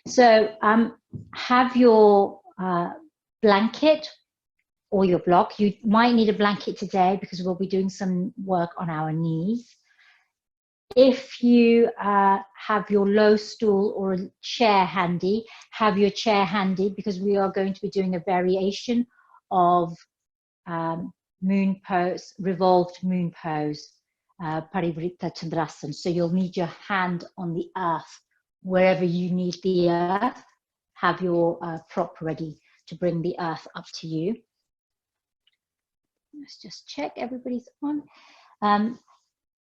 So have your blanket or your block. You might need a blanket today because we'll be doing some work on our knees. If you have your low stool or a chair handy, have your chair handy because we are going to be doing a variation of moon pose, revolved moon pose, Parivritta Chandrasana. So you'll need your hand on the earth. Wherever you need the earth, have your prop ready to bring the earth up to you. Let's just check everybody's on.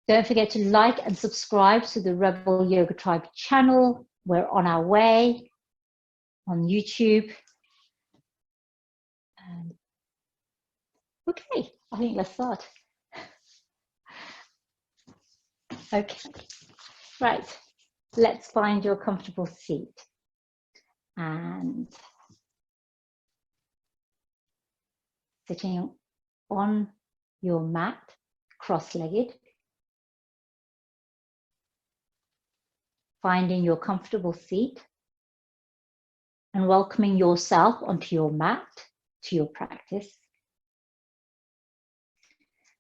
Don't forget to like and subscribe to the Rebel Yoga Tribe channel. We're on our way on YouTube. Okay, I think let's start. Okay, right. Let's find your comfortable seat. And sitting on your mat, cross-legged. Finding your comfortable seat and welcoming yourself onto your mat, to your practice.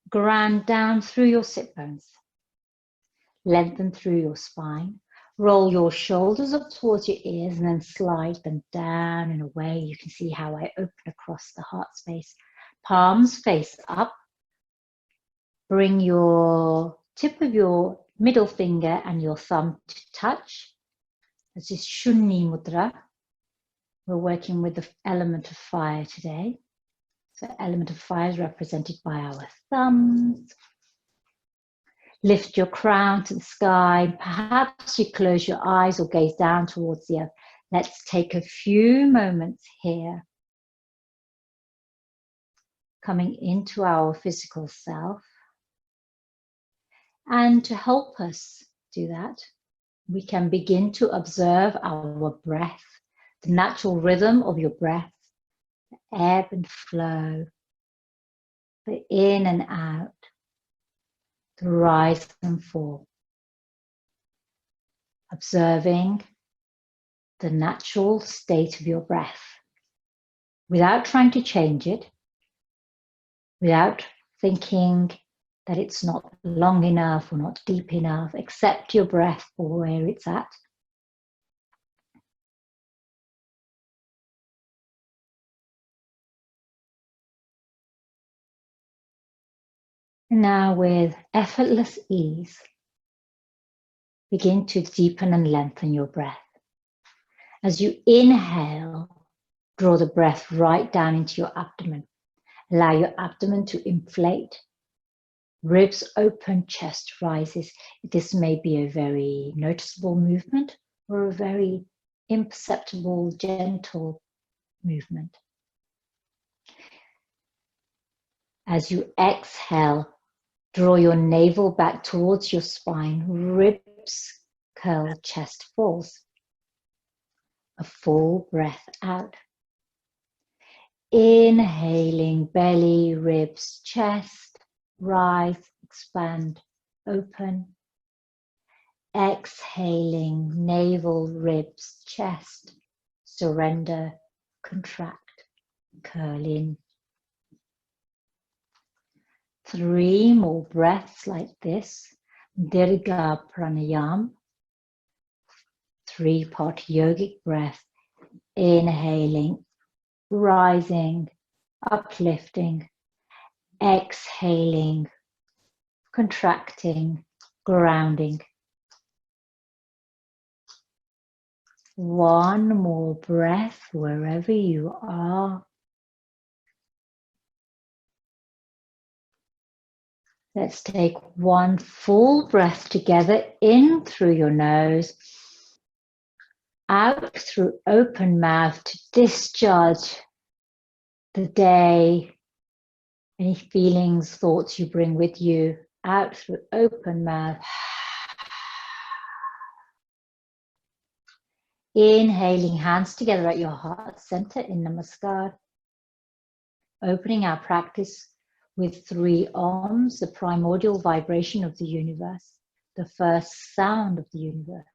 Ground down through your sit bones. Lengthen through your spine. Roll your shoulders up towards your ears and then slide them down and away. You can see how I open across the heart space. Palms face up. Bring your tip of your middle finger and your thumb to touch. This is Shuni Mudra. We're working with the element of fire today. So element of fire is represented by our thumbs. Lift your crown to the sky. Perhaps you close your eyes or gaze down towards the earth. Let's take a few moments here. Coming into our physical self. And to help us do that, we can begin to observe our breath, the natural rhythm of your breath, the ebb and flow, the in and out, the rise and fall. Observing the natural state of your breath without trying to change it, without thinking that it's not long enough or not deep enough. Accept your breath for where it's at. And now with effortless ease, begin to deepen and lengthen your breath. As you inhale, draw the breath right down into your abdomen. Allow your abdomen to inflate. Ribs open, chest rises. This may be a very noticeable movement or a very imperceptible, gentle movement. As you exhale, draw your navel back towards your spine. Ribs curl, chest falls. A full breath out. Inhaling, belly, ribs, chest. Rise, expand, open. Exhaling, navel, ribs, chest, surrender, contract, curl in. 3 more breaths like this. Dirga Pranayama. 3-part yogic breath. Inhaling, rising, uplifting. Exhaling, contracting, grounding. 1 more breath wherever you are. Let's take 1 full breath together, in through your nose, out through open mouth to discharge the day. Any feelings, thoughts you bring with you, out through open mouth. Inhaling, hands together at your heart center in Namaskar. Opening our practice with 3 Oms, the primordial vibration of the universe, the first sound of the universe.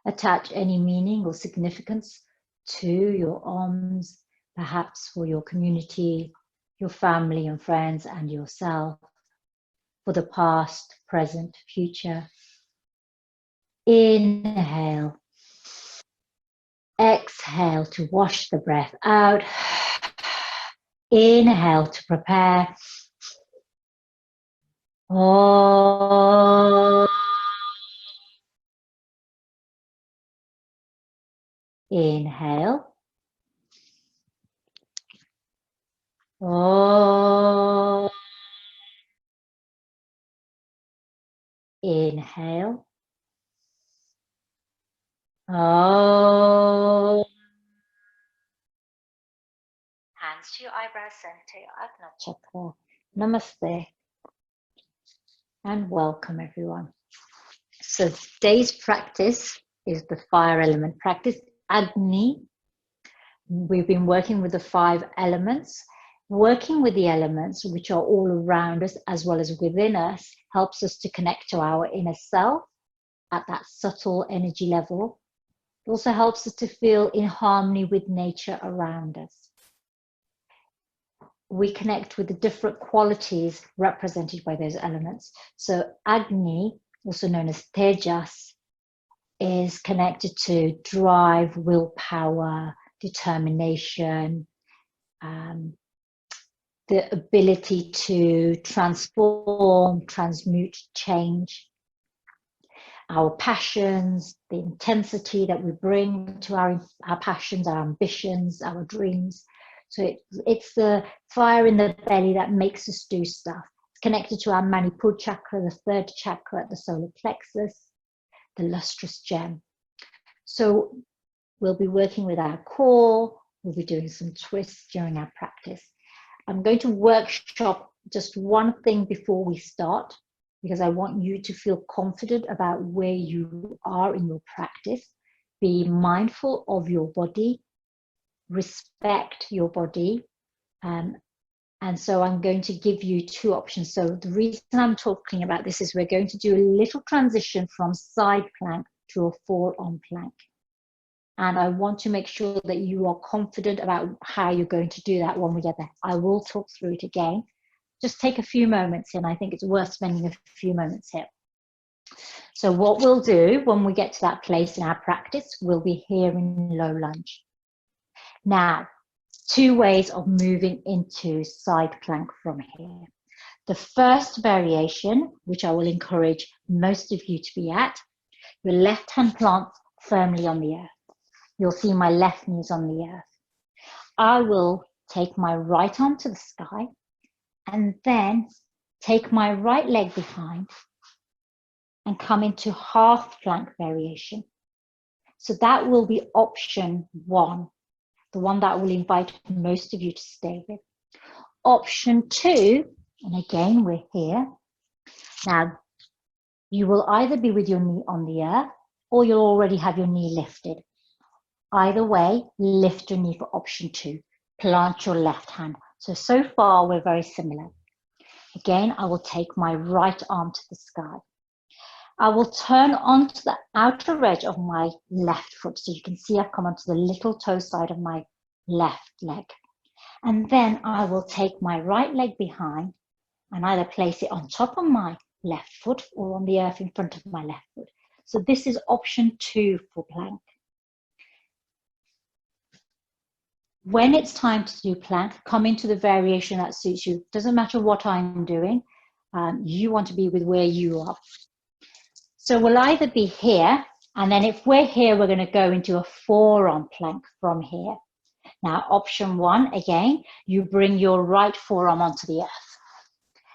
Attach any meaning or significance to your arms, perhaps for your community, your family and friends, and yourself, for the past, present, future. Inhale. Exhale to wash the breath out. Inhale to prepare. Oh. Inhale. Oh. Inhale. Oh. Hands to your eyebrow center, your Agni Chakra. Namaste. And welcome everyone. So today's practice is the fire element practice, Agni. We've been working with the 5 elements. Working with the elements, which are all around us as well as within us, helps us to connect to our inner self at that subtle energy level. It also helps us to feel in harmony with nature around us. We connect with the different qualities represented by those elements. So Agni, also known as Tejas, is connected to drive, willpower, determination, the ability to transform, transmute, change. Our passions, the intensity that we bring to our passions, our ambitions, our dreams. So it's the fire in the belly that makes us do stuff. It's connected to our Manipura Chakra, the 3rd chakra at the solar plexus, the lustrous gem. So we'll be working with our core. We'll be doing some twists during our practice. I'm going to workshop just one thing before we start, because I want you to feel confident about where you are in your practice. Be mindful of your body, respect your body. And so I'm going to give you 2 options. So the reason I'm talking about this is we're going to do a little transition from side plank to a forearm plank. And I want to make sure that you are confident about how you're going to do that when we get there. I will talk through it again. Just take a few moments, and I think it's worth spending a few moments here. So what we'll do when we get to that place in our practice, we'll be here in low lunge. Now, 2 ways of moving into side plank from here. The first variation, which I will encourage most of you to be at, your left hand plants firmly on the earth. You'll see my left knee is on the earth. I will take my right arm to the sky and then take my right leg behind and come into half plank variation. So that will be option 1, the one that will invite most of you to stay with. Option 2, and again, we're here. Now, you will either be with your knee on the earth or you'll already have your knee lifted. Either way, lift your knee for option 2. Plant your left hand. So far, we're very similar. Again, I will take my right arm to the sky. I will turn onto the outer edge of my left foot. So you can see I've come onto the little toe side of my left leg. And then I will take my right leg behind and either place it on top of my left foot or on the earth in front of my left foot. So this is option 2 for plank. When it's time to do plank, come into the variation that suits you. Doesn't matter what I'm doing. You want to be with where you are. So we'll either be here, and then if we're here, we're going to go into a forearm plank from here. Now, option 1, again, you bring your right forearm onto the earth,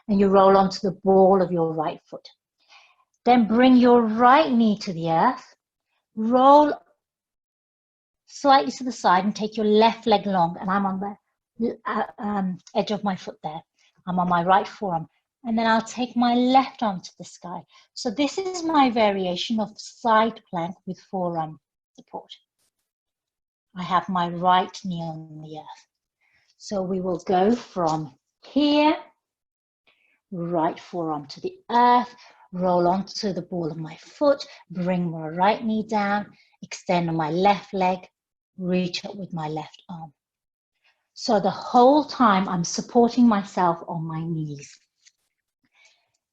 and you roll onto the ball of your right foot. Then bring your right knee to the earth, roll slightly to the side and take your left leg long, and I'm on the edge of my foot there. I'm on my right forearm, and then I'll take my left arm to the sky. So this is my variation of side plank with forearm support. I have my right knee on the earth. So we will go from here, right forearm to the earth, Roll onto the ball of my foot, bring my right knee down, extend on my left leg, reach up with my left arm. So the whole time I'm supporting myself on my knees.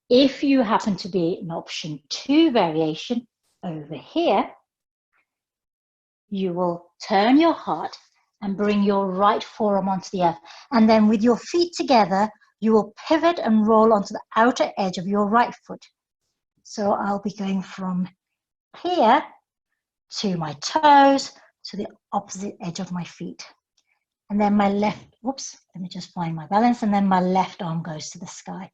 If you happen to be an option 2 variation over here, you will turn your heart and bring your right forearm onto the earth. And then with your feet together, you will pivot and roll onto the outer edge of your right foot. So I'll be going from here to my toes, to the opposite edge of my feet. And then my left, whoops, let me just find my balance. And then my left arm goes to the sky.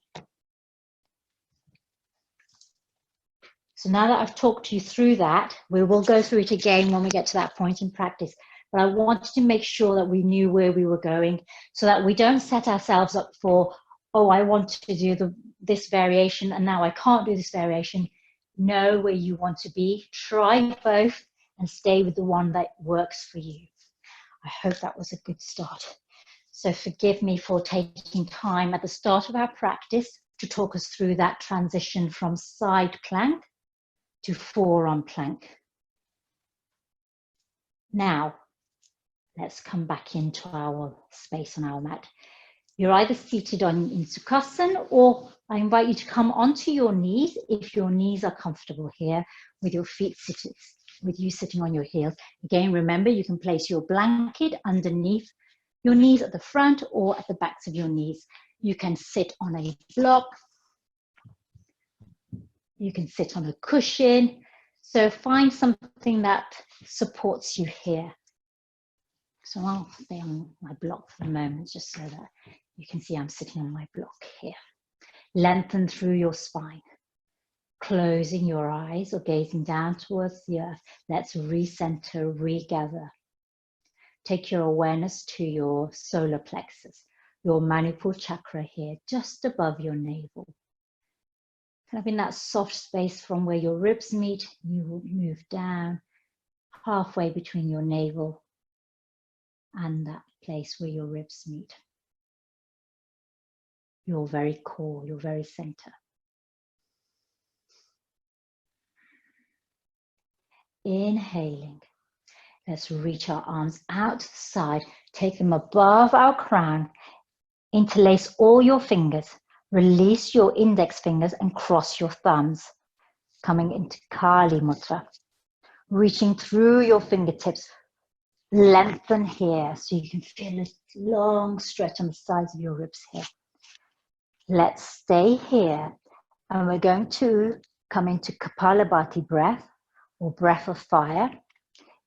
So now that I've talked you through that, we will go through it again when we get to that point in practice. But I wanted to make sure that we knew where we were going so that we don't set ourselves up for, oh, I want to do this variation and now I can't do this variation. Know where you want to be, try both and stay with the one that works for you. I hope that was a good start. So forgive me for taking time at the start of our practice to talk us through that transition from side plank to forearm plank. Now, let's come back into our space on our mat. You're either seated in Sukhasana, or I invite you to come onto your knees if your knees are comfortable here, with your feet sitting, with you sitting on your heels. Again, remember, you can place your blanket underneath your knees at the front or at the backs of your knees. You can sit on a block. You can sit on a cushion. So find something that supports you here. So I'll stay on my block for the moment, just so that you can see I'm sitting on my block here. Lengthen through your spine. Closing your eyes or gazing down towards the earth. Let's recenter, regather. Take your awareness to your solar plexus, your Manipura Chakra here, just above your navel. Kind of in that soft space from where your ribs meet, you will move down halfway between your navel and that place where your ribs meet. Your very core, your very center. Inhaling. Let's reach our arms out to the side, take them above our crown, interlace all your fingers, release your index fingers and cross your thumbs, coming into Kali Mudra. Reaching through your fingertips, lengthen here so you can feel a long stretch on the sides of your ribs here. Let's stay here and we're going to come into Kappalabhati breath or breath of fire.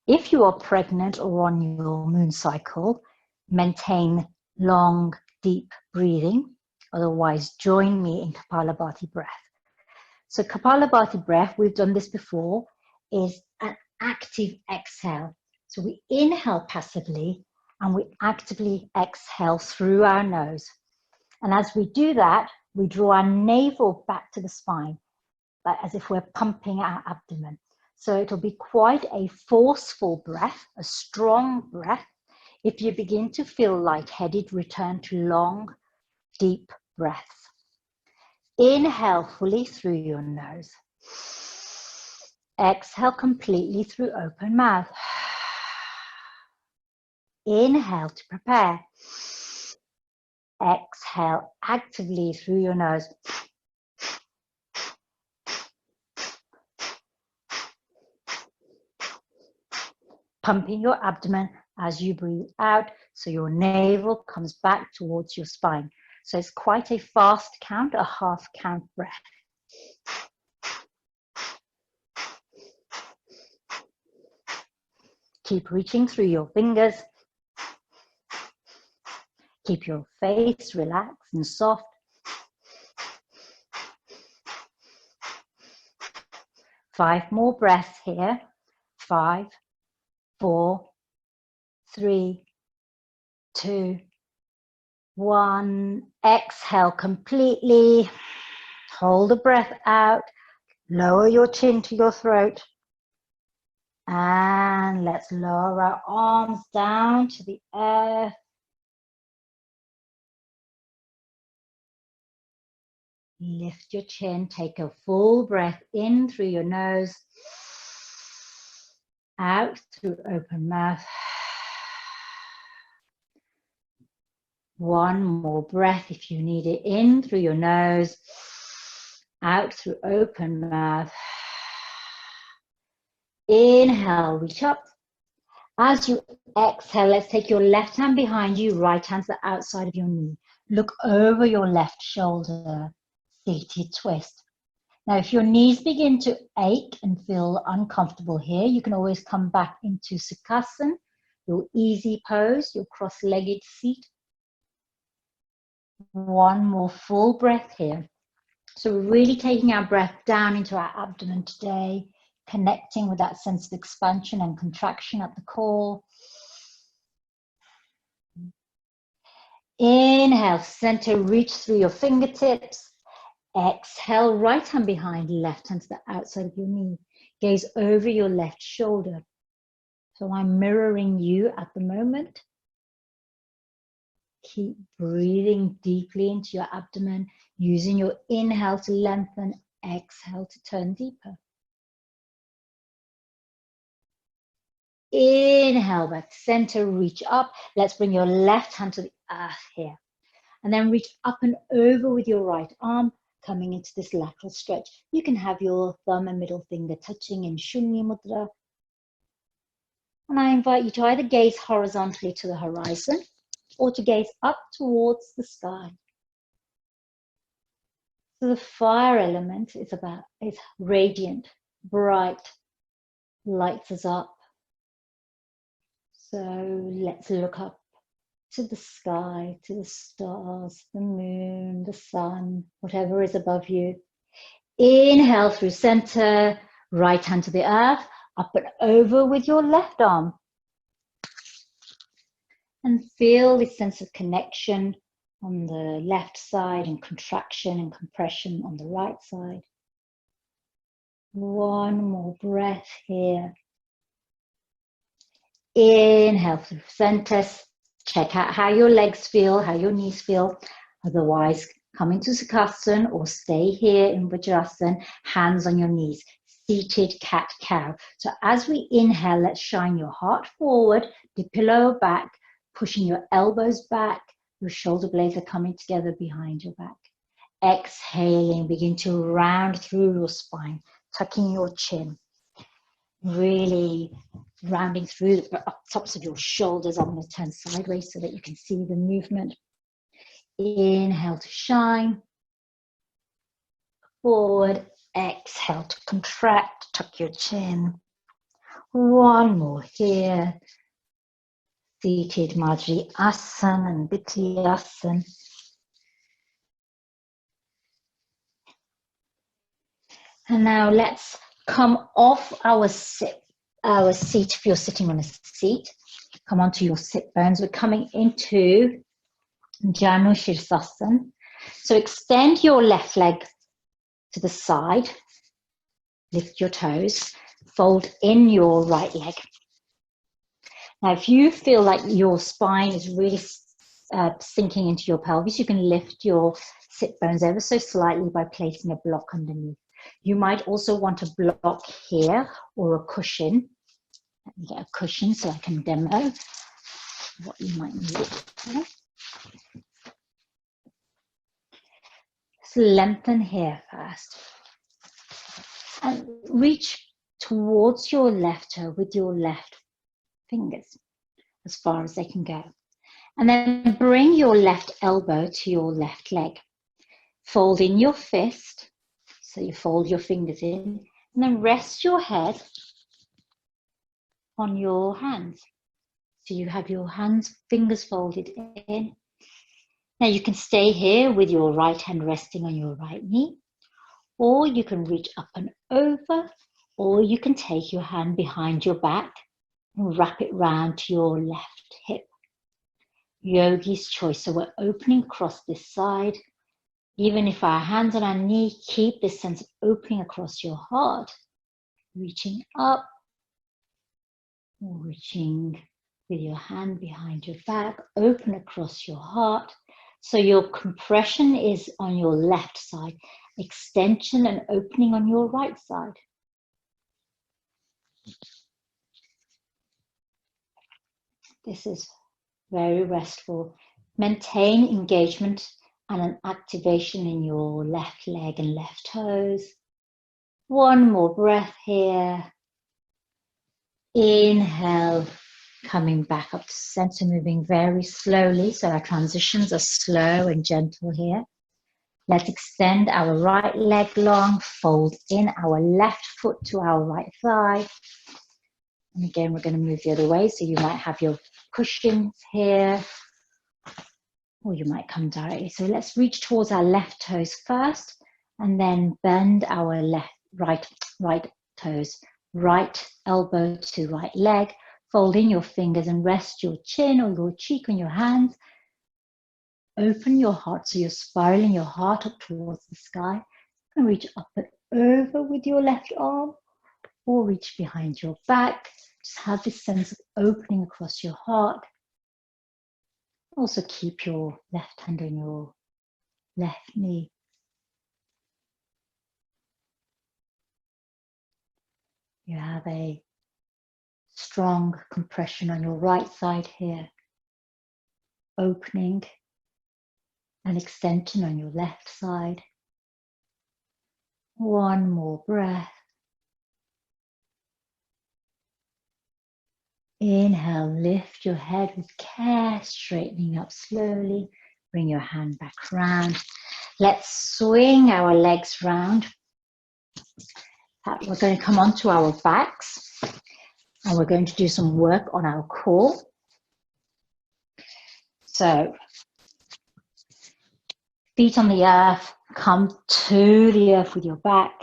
If you are pregnant or on your moon cycle, maintain long, deep breathing. Otherwise, join me in Kappalabhati breath. So Kappalabhati breath, we've done this before, is an active exhale. So we inhale passively and we actively exhale through our nose. And as we do that, we draw our navel back to the spine, like as if we're pumping our abdomen. So it'll be quite a forceful breath, a strong breath. If you begin to feel lightheaded, return to long, deep breaths. Inhale fully through your nose. Exhale completely through open mouth. Inhale to prepare. Exhale actively through your nose. Pumping your abdomen as you breathe out, so your navel comes back towards your spine. So it's quite a fast count, a half count breath. Keep reaching through your fingers. Keep your face relaxed and soft. Five more breaths here. 5, 4, 3, 2, 1. Exhale completely. Hold the breath out. Lower your chin to your throat. And let's lower our arms down to the earth. Lift your chin, take a full breath in through your nose, out through open mouth. One more breath if you need it, in through your nose, out through open mouth. Inhale, reach up. As you exhale, let's take your left hand behind you, right hand to the outside of your knee. Look over your left shoulder, seated twist. Now, if your knees begin to ache and feel uncomfortable here, you can always come back into Sukhasana, your easy pose, your cross-legged seat. One more full breath here. So we're really taking our breath down into our abdomen today, connecting with that sense of expansion and contraction at the core. Inhale, center, reach through your fingertips. Exhale, right hand behind, left hand to the outside of your knee. Gaze over your left shoulder. So I'm mirroring you at the moment. Keep breathing deeply into your abdomen, using your inhale to lengthen, exhale to turn deeper. Inhale back, center, reach up. Let's bring your left hand to the earth here. And then reach up and over with your right arm, coming into this lateral stretch. You can have your thumb and middle finger touching in Shuni Mudra. And I invite you to either gaze horizontally to the horizon or to gaze up towards the sky. So the fire element is radiant, bright, lights us up. So let's look up to the sky, to the stars, the moon, the sun, whatever is above you. Inhale through center, right hand to the earth, up and over with your left arm. And feel this sense of connection on the left side and contraction and compression on the right side. One more breath here. Inhale through center. Check out how your legs feel, how your knees feel. Otherwise, come into Sukhasana or stay here in Vajrasana, hands on your knees. Seated cat-cow. So as we inhale, let's shine your heart forward, the pillow back, pushing your elbows back. Your shoulder blades are coming together behind your back. Exhaling, begin to round through your spine, tucking your chin. Really rounding through the tops of your shoulders. I'm going to turn sideways so that you can see the movement. Inhale to shine. Forward. Exhale to contract. Tuck your chin. One more here. Seated Madhuri Asana and Vityasana. And now let's come off our seat if you're sitting on a seat. Come onto your sit bones. We're coming into Janu Shirsasana. So extend your left leg to the side. Lift your toes. Fold in your right leg. Now, if you feel like your spine is really sinking into your pelvis, you can lift your sit bones ever so slightly by placing a block underneath. You might also want a block here or a cushion. Let me get a cushion so I can demo what you might need. Okay. So lengthen here first. And reach towards your left toe with your left fingers as far as they can go. And then bring your left elbow to your left leg. Fold in your fist. So you fold your fingers in, and then rest your head on your hands. So you have your hands, fingers folded in. Now you can stay here with your right hand resting on your right knee, or you can reach up and over, or you can take your hand behind your back and wrap it round to your left hip. Yogi's choice. So we're opening across this side. Even if our hands on our knee, keep this sense of opening across your heart. Reaching up, reaching with your hand behind your back, open across your heart. So your compression is on your left side, extension and opening on your right side. This is very restful. Maintain engagement and an activation in your left leg and left toes. One more breath here. Inhale, coming back up to center, moving very slowly. So our transitions are slow and gentle here. Let's extend our right leg long, fold in our left foot to our right thigh. And again, we're going to move the other way. So you might have your cushions here, or you might come directly. So let's reach towards our left toes first, and then bend our right toes, right elbow to right leg. Fold in your fingers and rest your chin or your cheek on your hands. Open your heart, so you're spiraling your heart up towards the sky. And reach up and over with your left arm, or reach behind your back. Just have this sense of opening across your heart. Also keep your left hand on your left knee. You have a strong compression on your right side here. Opening and extension on your left side. One more breath. Inhale, lift your head with care, straightening up slowly. Bring your hand back round. Let's swing our legs round. We're going to come onto our backs and we're going to do some work on our core. So, feet on the earth, come to the earth with your back.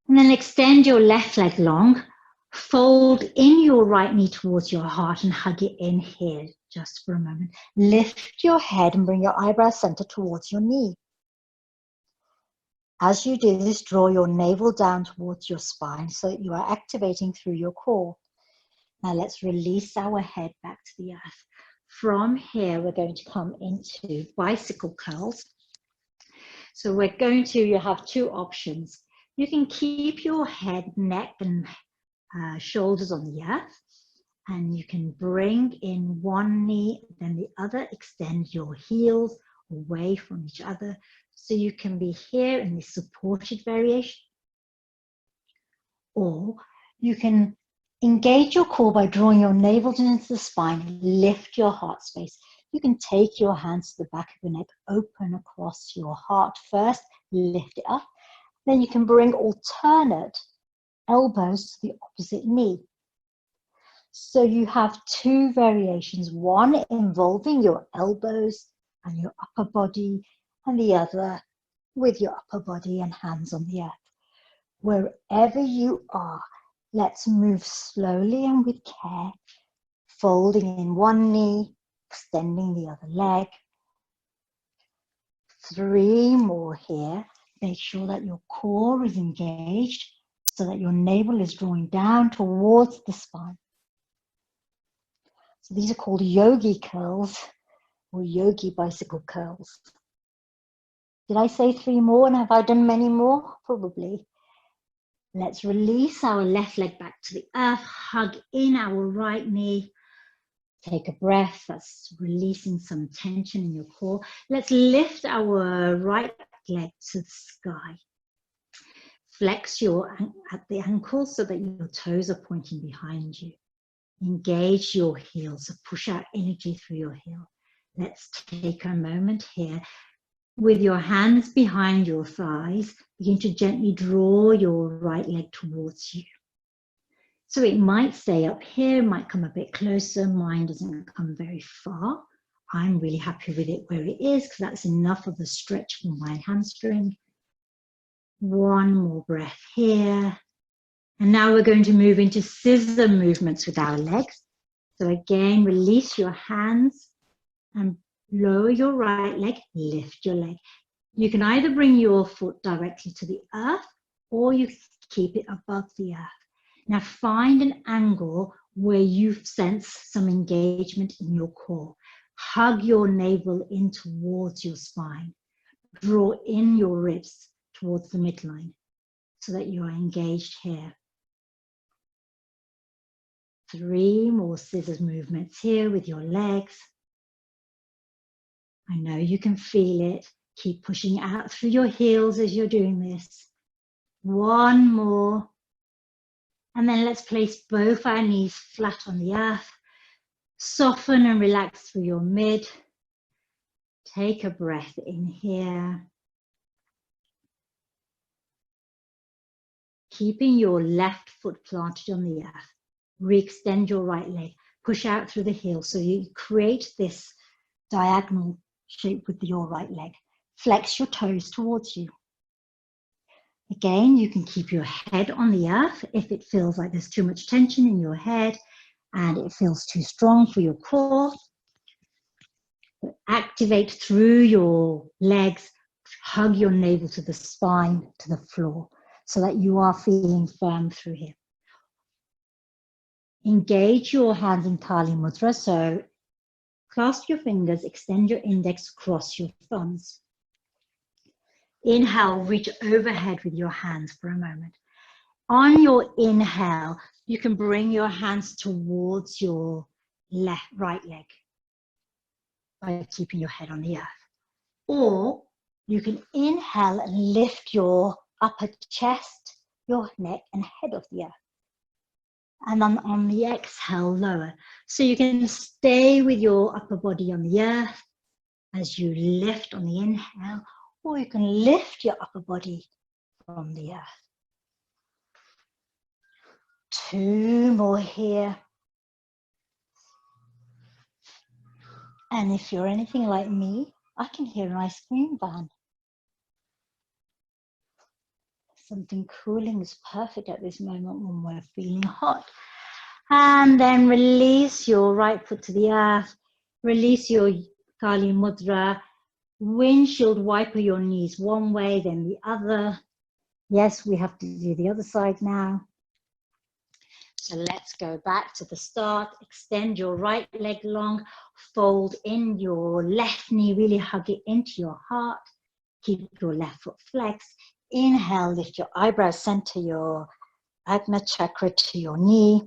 And then extend your left leg long. Fold in your right knee towards your heart and hug it in here just for a moment. Lift your head and bring your eyebrows center towards your knee. As you do this, draw your navel down towards your spine so that you are activating through your core. Now let's release our head back to the earth. From here, we're going to come into bicycle curls. So we're going to, you have two options. You can keep your head, neck, and shoulders on the earth, and you can bring in one knee, then the other, extend your heels away from each other. So you can be here in this supported variation, or you can engage your core by drawing your navel down into the spine, lift your heart space. You can take your hands to the back of your neck, open across your heart first, lift it up. Then you can bring alternate elbows to the opposite knee. So you have two variations, one involving your elbows and your upper body, and the other with your upper body and hands on the earth. Wherever you are, let's move slowly and with care, folding in one knee, extending the other leg. 3 more here. Make sure that your core is engaged so that your navel is drawing down towards the spine. So these are called yogi curls or yogi bicycle curls. Did I say 3 more, and have I done many more? Probably. Let's release our left leg back to the earth, hug in our right knee. Take a breath, that's releasing some tension in your core. Let's lift our right leg to the sky. Flex at the ankles so that your toes are pointing behind you. Engage your heels, so push out energy through your heel. Let's take a moment here. With your hands behind your thighs, begin to gently draw your right leg towards you. So it might stay up here, might come a bit closer. Mine doesn't come very far. I'm really happy with it where it is because that's enough of a stretch for my hamstring. One more breath here. And now we're going to move into scissor movements with our legs. So again, release your hands and lower your right leg, lift your leg. You can either bring your foot directly to the earth or you keep it above the earth. Now find an angle where you sense some engagement in your core. Hug your navel in towards your spine. Draw in your ribs towards the midline so that you are engaged here. 3 more scissors movements here with your legs. I know you can feel it. Keep pushing out through your heels as you're doing this. 1 more. And then let's place both our knees flat on the earth. Soften and relax through your mid. Take a breath in here. Keeping your left foot planted on the earth. Re-extend your right leg. Push out through the heel so you create this diagonal shape with your right leg. Flex your toes towards you. Again, you can keep your head on the earth if it feels like there's too much tension in your head and it feels too strong for your core. But activate through your legs, hug your navel to the spine, to the floor, so that you are feeling firm through here. Engage your hands in Kali Mudra, so clasp your fingers, extend your index across your thumbs. Inhale, reach overhead with your hands for a moment. On your inhale, you can bring your hands towards your right leg by keeping your head on the earth. Or you can inhale and lift your upper chest, your neck and head off the earth. And then on the exhale, lower. So you can stay with your upper body on the earth as you lift on the inhale, or you can lift your upper body from the earth. 2 more here. And if you're anything like me, I can hear an ice cream van. Something cooling is perfect at this moment when we're feeling hot. And then release your right foot to the earth. Release your Kali Mudra. Windshield wiper your knees one way, then the other. Yes, we have to do the other side now. So let's go back to the start. Extend your right leg long. Fold in your left knee. Really hug it into your heart. Keep your left foot flexed. Inhale, lift your eyebrows, center your Agni Chakra to your knee.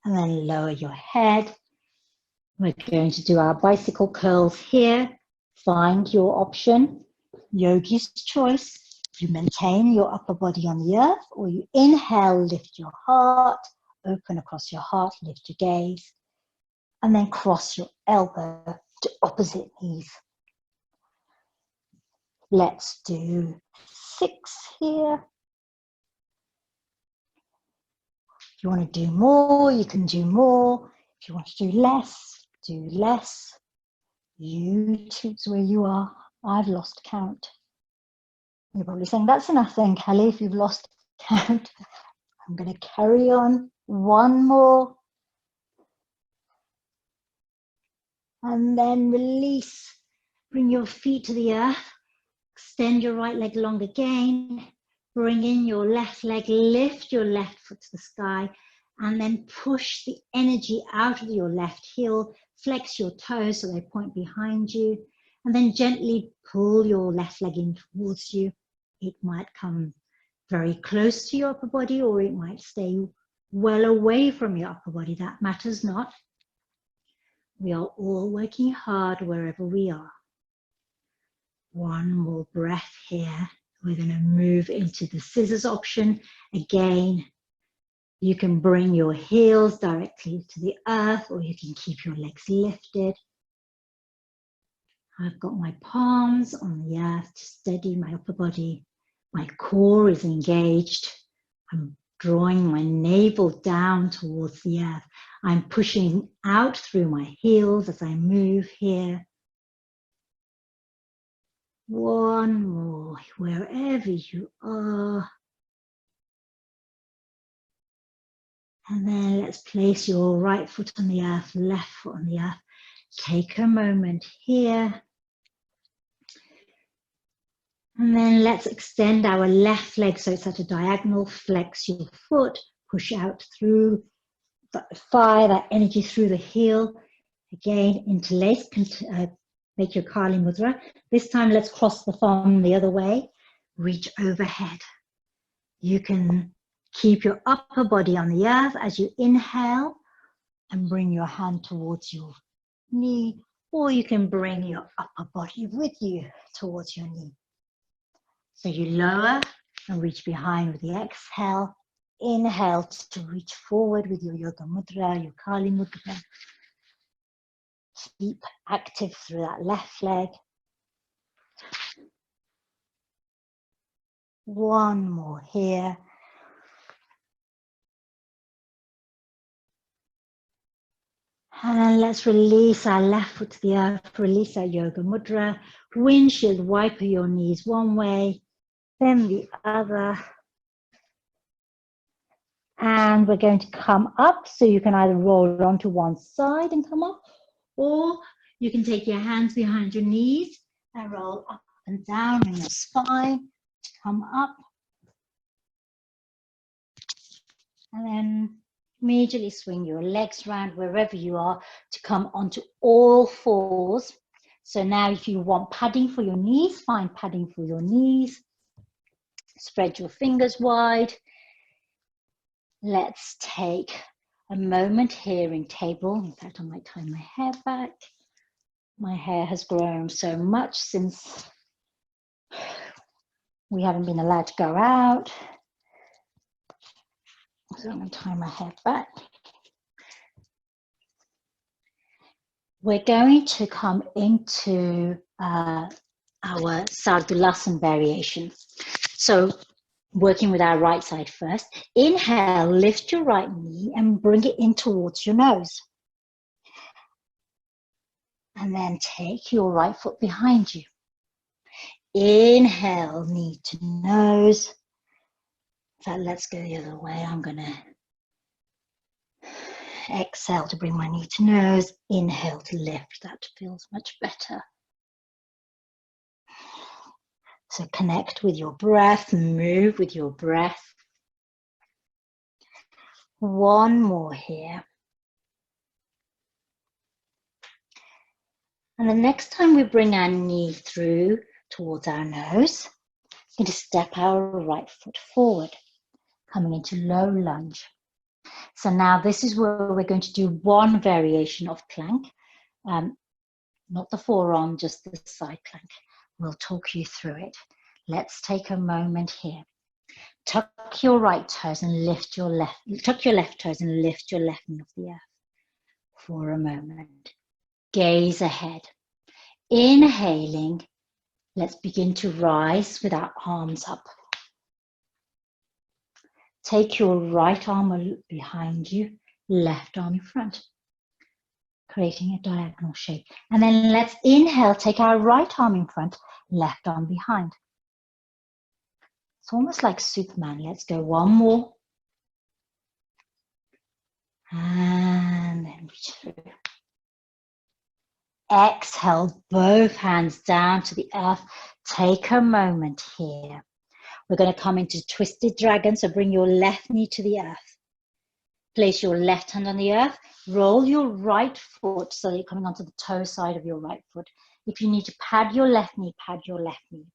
And then lower your head. We're going to do our bicycle curls here. Find your option, yogi's choice. You maintain your upper body on the earth, or you inhale, lift your heart, open across your heart, lift your gaze, and then cross your elbow to opposite knees. Let's do 6 here. If you want to do more, you can do more. If you want to do less. You choose where you are. I've lost count. You're probably saying, that's enough then, Kali, if you've lost count. I'm going to carry on. 1 more. And then release. Bring your feet to the earth. Extend your right leg long again. Bring in your left leg. Lift your left foot to the sky. And then push the energy out of your left heel. Flex your toes so they point behind you. And then gently pull your left leg in towards you. It might come very close to your upper body, or it might stay well away from your upper body. That matters not. We are all working hard wherever we are. 1 more breath here. We're going to move into the scissors option. Again, you can bring your heels directly to the earth, or you can keep your legs lifted. I've got my palms on the earth to steady my upper body. My core is engaged. I'm drawing my navel down towards the earth. I'm pushing out through my heels as I move here. 1 more, wherever you are. And then let's place your right foot on the earth, left foot on the earth. Take a moment here. And then let's extend our left leg so it's at a diagonal. Flex your foot, push out through the thigh, that energy through the heel. Again, interlace, make your Kali Mudra. This time, let's cross the thumb the other way. Reach overhead. You can keep your upper body on the earth as you inhale and bring your hand towards your knee, or you can bring your upper body with you towards your knee. So you lower and reach behind with the exhale. Inhale to reach forward with your Yoga Mudra, your Kali Mudra. Keep active through that left leg. One more here. And let's release our left foot to the earth, release our Yoga Mudra. Windshield wiper your knees one way, then the other. And we're going to come up, so you can either roll onto one side and come up, or you can take your hands behind your knees and roll up and down in your spine to come up. And then immediately swing your legs around wherever you are to come onto all fours. So now if you want padding for your knees, find padding for your knees. Spread your fingers wide. Let's take a moment here in table. In fact, I might tie my hair back. My hair has grown so much since we haven't been allowed to go out. So I'm going to tie my hair back. We're going to come into our Sardulasana variation. So working with our right side first. Inhale, lift your right knee and bring it in towards your nose. And then take your right foot behind you. Inhale, knee to nose. So let's go the other way. I'm going to exhale to bring my knee to nose. Inhale to lift. That feels much better. So connect with your breath, move with your breath. One more here. And the next time we bring our knee through towards our nose, we're going to step our right foot forward, coming into low lunge. So now this is where we're going to do one variation of plank, not the forearm, just the side plank. We'll talk you through it. Let's take a moment here. Tuck your right toes and lift your left, tuck your left toes and lift your left knee off the earth for a moment. Gaze ahead. Inhaling, let's begin to rise with our arms up. Take your right arm behind you, left arm in front, creating a diagonal shape. And then let's inhale, take our right arm in front, left arm behind. It's almost like Superman. Let's go one more. And then reach through. Exhale, both hands down to the earth. Take a moment here. We're going to come into twisted dragon, so bring your left knee to the earth. Place your left hand on the earth. Roll your right foot so that you're coming onto the toe side of your right foot. If you need to pad your left knee, pad your left knee.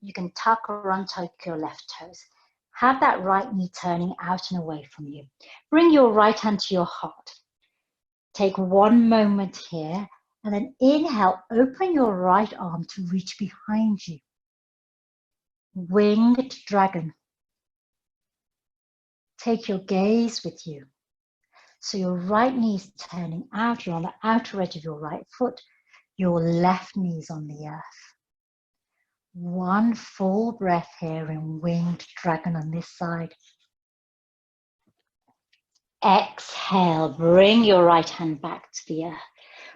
You can tuck or untuck your left toes. Have that right knee turning out and away from you. Bring your right hand to your heart. Take one moment here and then inhale, open your right arm to reach behind you. Winged dragon. Take your gaze with you. So your right knee is turning out, you're on the outer edge of your right foot, your left knee is on the earth. One full breath here in winged dragon on this side. Exhale, bring your right hand back to the earth.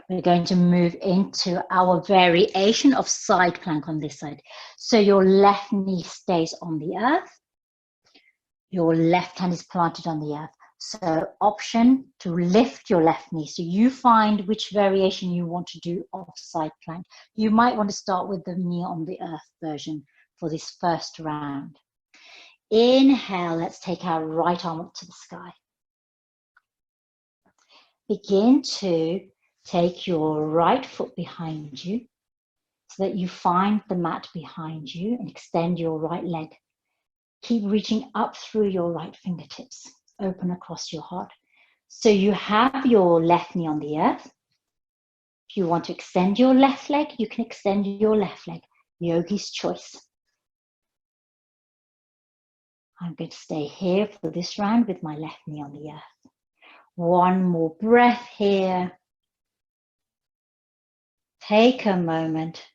We're going to move into our variation of side plank on this side. So your left knee stays on the earth. Your left hand is planted on the earth. So option to lift your left knee. So you find which variation you want to do of side plank. You might want to start with the knee on the earth version for this first round. Inhale, let's take our right arm up to the sky. begin to take your right foot behind you so that you find the mat behind you and extend your right leg. Keep reaching up through your right fingertips, open across your heart. So you have your left knee on the earth. If you want to extend your left leg, you can extend your left leg. Yogi's choice. I'm going to stay here for this round with my left knee on the earth. One more breath here. Take a moment.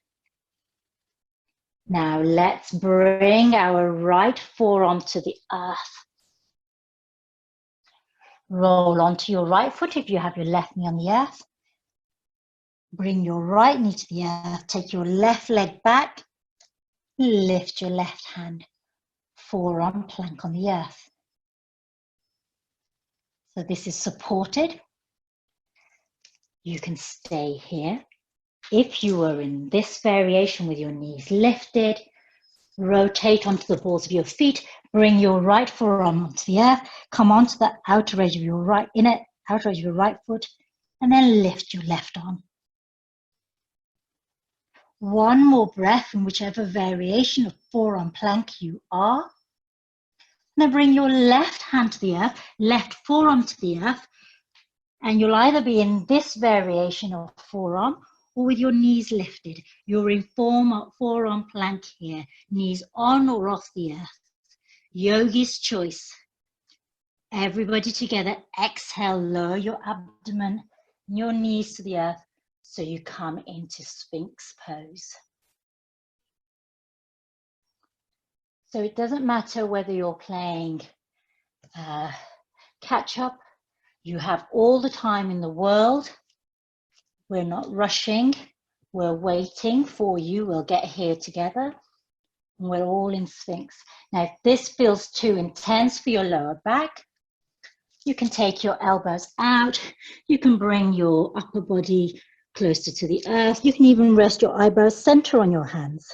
Now let's bring our right forearm to the earth. Roll onto your right foot if you have your left knee on the earth. Bring your right knee to the earth. Take your left leg back. Lift your left hand. Forearm plank on the earth. So this is supported. You can stay here. If you are in this variation with your knees lifted, rotate onto the balls of your feet. Bring your right forearm onto the earth. Come onto the outer edge of your right, outer edge of your right foot, and then lift your left arm. One more breath in whichever variation of forearm plank you are. Now bring your left hand to the earth, left forearm to the earth, and you'll either be in this variation of forearm or with your knees lifted. You're in forearm plank here, knees on or off the earth. Yogi's choice. Everybody together, exhale, lower your abdomen, your knees to the earth, so you come into Sphinx pose. So it doesn't matter whether you're playing catch up, you have all the time in the world. We're not rushing, we're waiting for you, we'll get here together. And we're all in Sphinx. Now, if this feels too intense for your lower back, you can take your elbows out. You can bring your upper body closer to the earth. You can even rest your eyebrows center on your hands.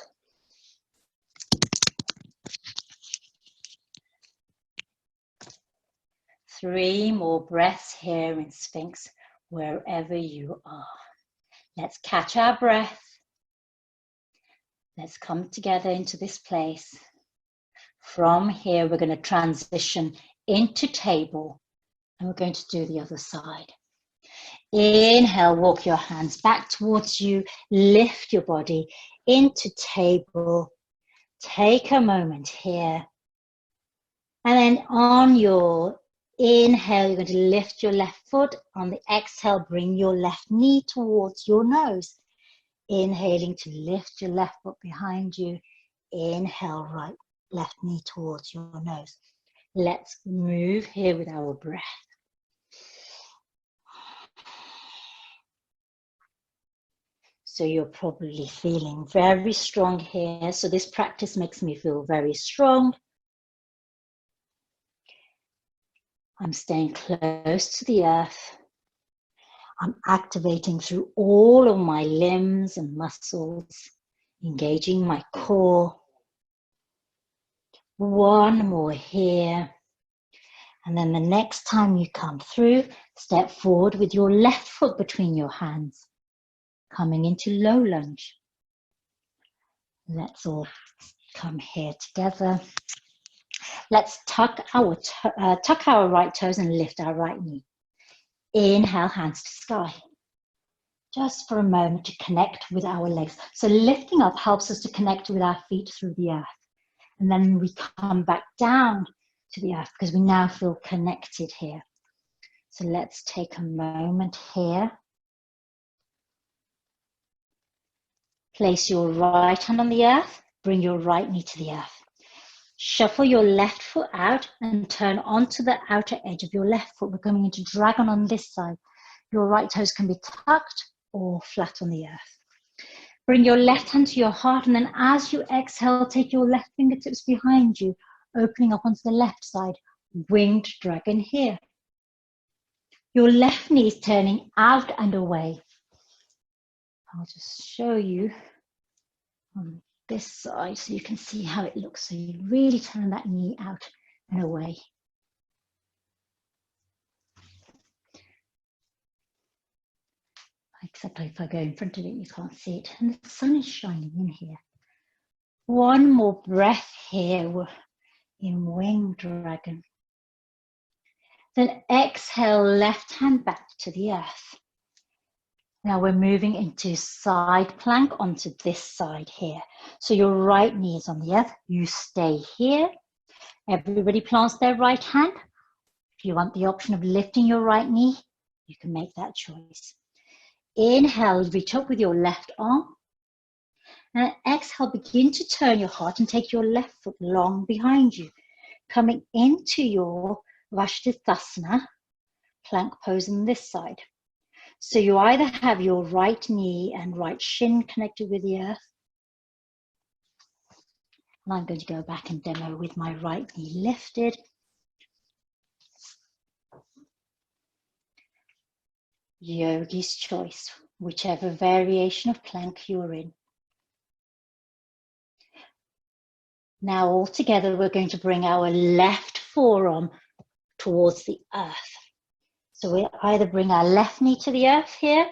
Three more breaths here in Sphinx, wherever you are. Let's catch our breath. Let's come together into this place. From here, we're going to transition into table, and we're going to do the other side. Inhale, walk your hands back towards you, lift your body into table. Take a moment here. And then on your inhale, you're going to lift your left foot. On the exhale, bring your left knee towards your nose. Inhaling to lift your left foot behind you. Inhale, left knee towards your nose. Let's move here with our breath. So you're probably feeling very strong here. So this practice makes me feel very strong. I'm staying close to the earth. I'm activating through all of my limbs and muscles, engaging my core. One more here. And then the next time you come through, step forward with your left foot between your hands, coming into low lunge. Let's all come here together. Let's tuck our right toes and lift our right knee. Inhale, hands to sky. Just for a moment to connect with our legs. So lifting up helps us to connect with our feet through the earth. And then we come back down to the earth because we now feel connected here. So let's take a moment here. Place your right hand on the earth. Bring your right knee to the earth. Shuffle your left foot out and turn onto the outer edge of your left foot. We're coming into dragon on this side. Your right toes can be tucked or flat on the earth. Bring your left hand to your heart, and then as you exhale, take your left fingertips behind you, opening up onto the left side. Winged dragon here. Your left knee is turning out and away. I'll just show you on this side so you can see how it looks. So you really turn that knee out and away. except if I go in front of it, you can't see it. And the sun is shining in here. One more breath here in Winged Dragon. Then exhale, left hand back to the earth. Now we're moving into side plank onto this side here. So your right knee is on the earth. You stay here. Everybody plants their right hand. If you want the option of lifting your right knee, you can make that choice. Inhale, reach up with your left arm. And exhale, begin to turn your heart and take your left foot long behind you, coming into your Vashisthasana plank pose on this side. So you either have your right knee and right shin connected with the earth. And I'm going to go back and demo with my right knee lifted. Yogi's choice, whichever variation of plank you're in. Now all together, we're going to bring our left forearm towards the earth. So we'll either bring our left knee to the earth here,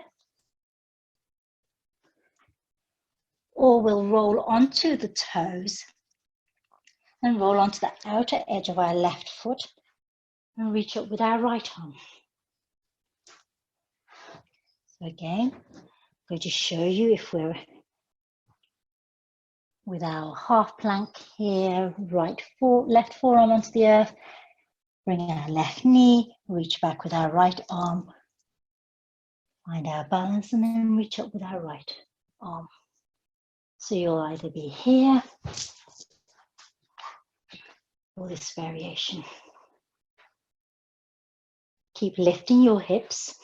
or we'll roll onto the toes and roll onto the outer edge of our left foot and reach up with our right arm. So again, I'm going to show you if we're with our half plank here, left forearm onto the earth, bring our left knee, reach back with our right arm, find our balance, and then reach up with our right arm. So you'll either be here or this variation. Keep lifting your hips.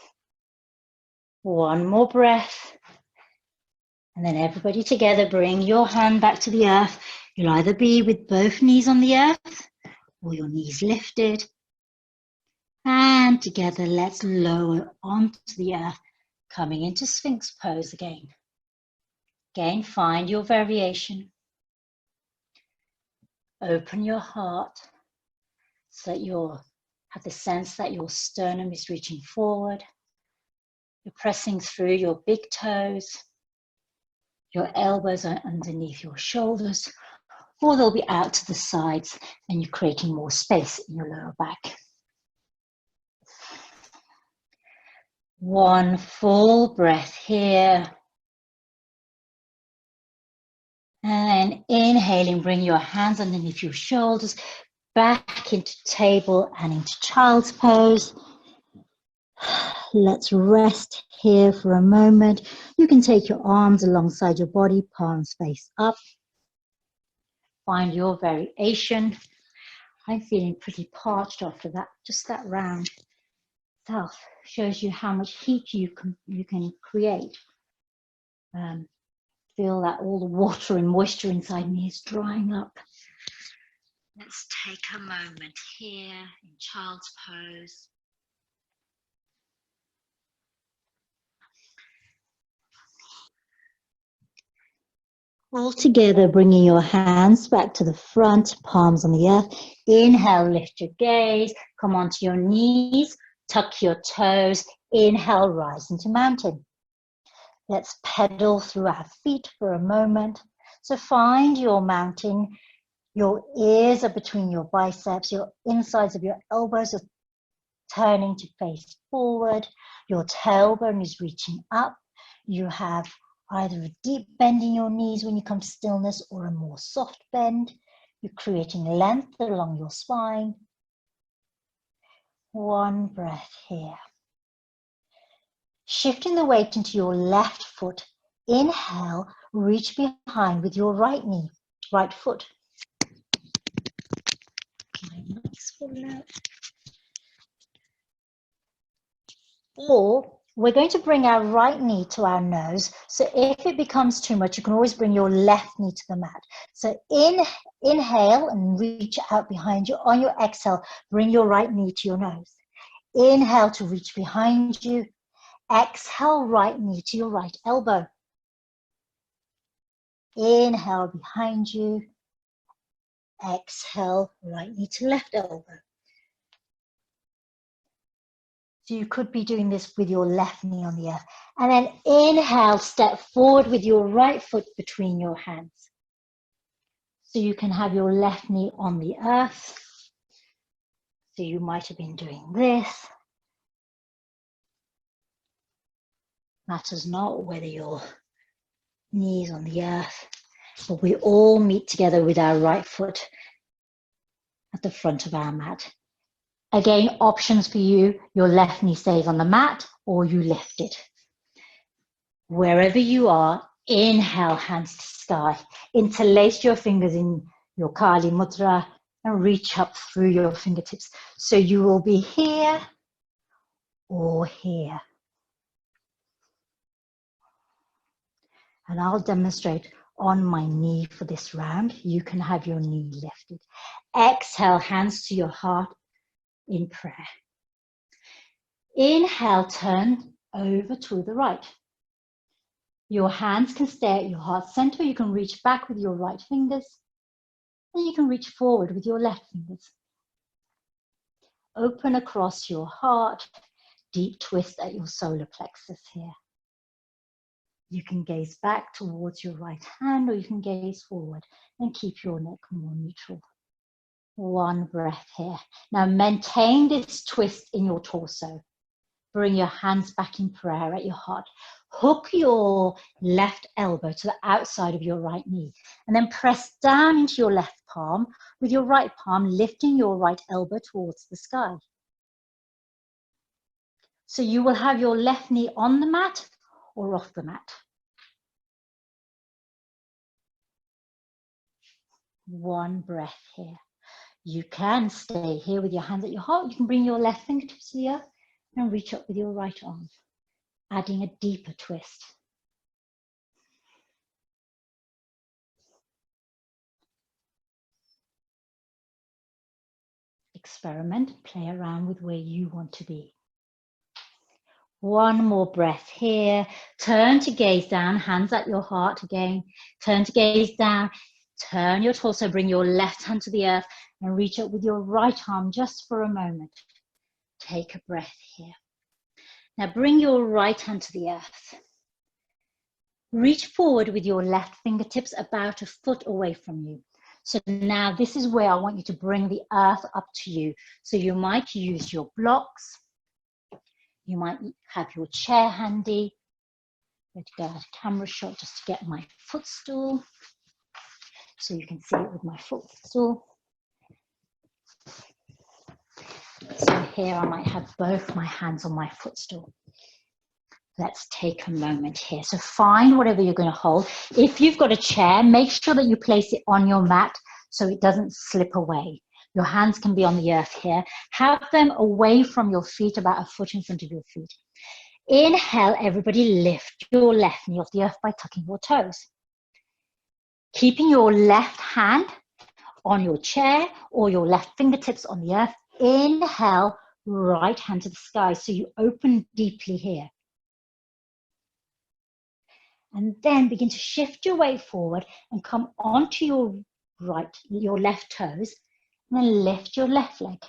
One more breath. And then everybody together, bring your hand back to the earth. You'll either be with both knees on the earth or your knees lifted. And together, let's lower onto the earth, coming into Sphinx pose again. Again, find your variation. Open your heart so that you have the sense that your sternum is reaching forward. You're pressing through your big toes. Your elbows are underneath your shoulders, or they'll be out to the sides, and you're creating more space in your lower back. One full breath here. And inhaling, bring your hands underneath your shoulders, back into table and into child's pose. Let's rest here for a moment. You can take your arms alongside your body, palms face up. Find your variation. I'm feeling pretty parched after that. Just that round itself shows you how much heat you can create. Feel that all the water and moisture inside me is drying up. Let's take a moment here in child's pose. All together, bringing your hands back to the front, palms on the earth. Inhale, lift your gaze, come onto your knees, tuck your toes. Inhale, rise into mountain. Let's pedal through our feet for a moment. So find your mountain. Your ears are between your biceps. Your insides of your elbows are turning to face forward. Your tailbone is reaching up. You have either a deep bend in your knees when you come to stillness or a more soft bend. You're creating length along your spine. One breath here. Shifting the weight into your left foot. Inhale, reach behind with your right knee, right foot. Or we're going to bring our right knee to our nose. So if it becomes too much, you can always bring your left knee to the mat. So inhale and reach out behind you. On your exhale, bring your right knee to your nose. Inhale to reach behind you. Exhale, right knee to your right elbow. Inhale behind you. Exhale, right knee to left elbow. So you could be doing this with your left knee on the earth. And then inhale, step forward with your right foot between your hands. So you can have your left knee on the earth. So you might have been doing this. Matters not whether your knee is on the earth, but we all meet together with our right foot at the front of our mat. Again, options for you, your left knee stays on the mat or you lift it. Wherever you are, inhale, hands to sky. Interlace your fingers in your Kali Mudra and reach up through your fingertips. So you will be here or here. And I'll demonstrate on my knee for this round. You can have your knee lifted. Exhale, hands to your heart in prayer. Inhale, turn over to the right. Your hands can stay at your heart center. You can reach back with your right fingers, and you can reach forward with your left fingers. Open across your heart, deep twist at your solar plexus here. You can gaze back towards your right hand, or you can gaze forward and keep your neck more neutral. One breath here. Now maintain this twist in your torso. Bring your hands back in prayer at your heart. Hook your left elbow to the outside of your right knee and then press down into your left palm with your right palm lifting your right elbow towards the sky. So you will have your left knee on the mat or off the mat. One breath here. You can stay here with your hands at your heart. You can bring your left fingertips to the earth and reach up with your right arm, adding a deeper twist. Experiment, play around with where you want to be. One more breath here. Turn to gaze down, hands at your heart again. Turn to gaze down. Turn your torso, bring your left hand to the earth and reach up with your right arm just for a moment. Take a breath here. Now bring your right hand to the earth. Reach forward with your left fingertips about a foot away from you. So now this is where I want you to bring the earth up to you. So you might use your blocks. You might have your chair handy. I'm going to go at a camera shot just to get my footstool. So you can see it with my footstool. So here I might have both my hands on my footstool. Let's take a moment here. So find whatever you're going to hold. If you've got a chair, make sure that you place it on your mat so it doesn't slip away. Your hands can be on the earth here. Have them away from your feet, about a foot in front of your feet. Inhale, everybody lift your left knee off the earth by tucking your toes. Keeping your left hand on your chair or your left fingertips on the earth. Inhale, right hand to the sky. So you open deeply here. And then begin to shift your weight forward and come onto your left toes, and then lift your left leg.